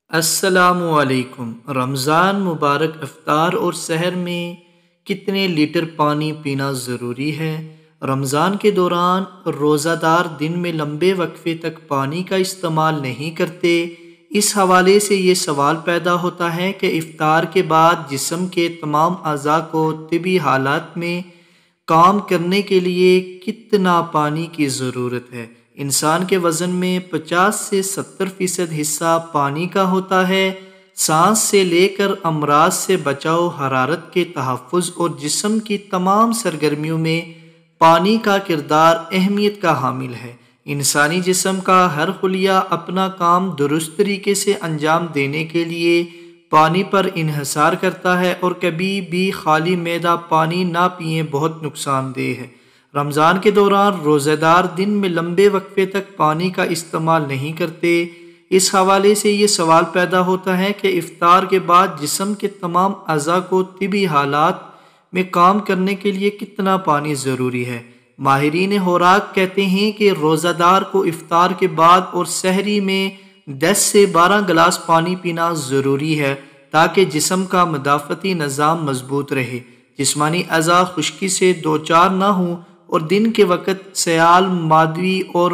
السلام علیکم۔ رمضان مبارک افطار اور سحر میں کتنے لیٹر پانی پینا ضروری ہے؟ رمضان کے دوران روزہ دار دن میں لمبے وقفے تک پانی کا استعمال نہیں کرتے۔ اس حوالے سے یہ سوال پیدا ہوتا ہے کہ افطار کے بعد جسم کے تمام اعضاء کو طبی حالات میں کام کرنے کے لیے کتنا پانی کی ضرورت ہے؟ انسان کے وزن میں 50 سے 70% حصہ پانی کا ہوتا ہے۔ سانس سے لے کر امراض سے بچاؤ، حرارت کے تحفظ اور جسم کی تمام سرگرمیوں میں پانی کا کردار اہمیت کا حامل ہے۔ انسانی جسم کا ہر خلیہ اپنا کام درست طریقے سے انجام دینے کے لیے پانی پر انحصار کرتا ہے، اور کبھی بھی خالی معدہ پانی نہ پئیں بہت نقصان دہ ہے۔ رمضان کے دوران روزہ دار دن میں لمبے وقفے تک پانی کا استعمال نہیں کرتے۔ اس حوالے سے یہ سوال پیدا ہوتا ہے کہ افطار کے بعد جسم کے تمام اعضاء کو طبی حالات میں کام کرنے کے لیے کتنا پانی ضروری ہے۔ ماہرین خوراک کہتے ہیں کہ روزہ دار کو افطار کے بعد اور سحری میں 10 سے 12 گلاس پانی پینا ضروری ہے تاکہ جسم کا مدافعتی نظام مضبوط رہے، جسمانی اعضاء خشکی سے دوچار نہ ہوں اور دن کے وقت سیال، مادوی اور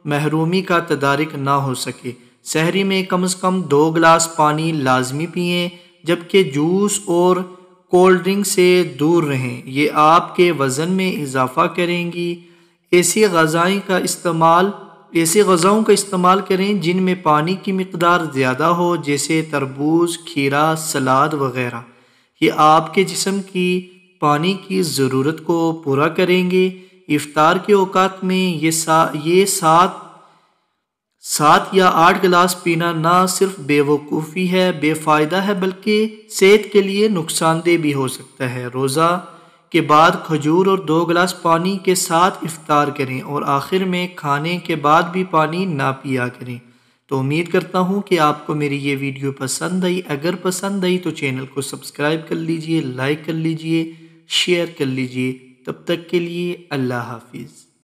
محرومی کا تدارک نہ ہو سکے۔ سحری میں کم از کم 2 گلاس پانی لازمی پئیں، جبکہ جوس اور کولڈ ڈرنک سے دور رہیں، یہ آپ کے وزن میں اضافہ کریں گی۔ ایسی غذاؤں کا استعمال کریں جن میں پانی کی مقدار زیادہ ہو، جیسے تربوز، کھیرا، سلاد وغیرہ۔ یہ آپ کے جسم کی پانی کی ضرورت کو پورا کریں گے۔ افطار کے اوقات میں یہ 7 یا 8 گلاس پینا نہ صرف بے وقوفی ہے، بے فائدہ ہے، بلکہ صحت کے لیے نقصان دہ بھی ہو سکتا ہے۔ روزہ کے بعد کھجور اور 2 گلاس پانی کے ساتھ افطار کریں، اور آخر میں کھانے کے بعد بھی پانی نہ پیا کریں۔ تو امید کرتا ہوں کہ آپ کو میری یہ ویڈیو پسند آئی۔ اگر پسند آئی تو چینل کو سبسکرائب کر لیجئے، لائک کر لیجئے، شیئر کر لیجئے۔ تب تک کے لیے اللہ حافظ۔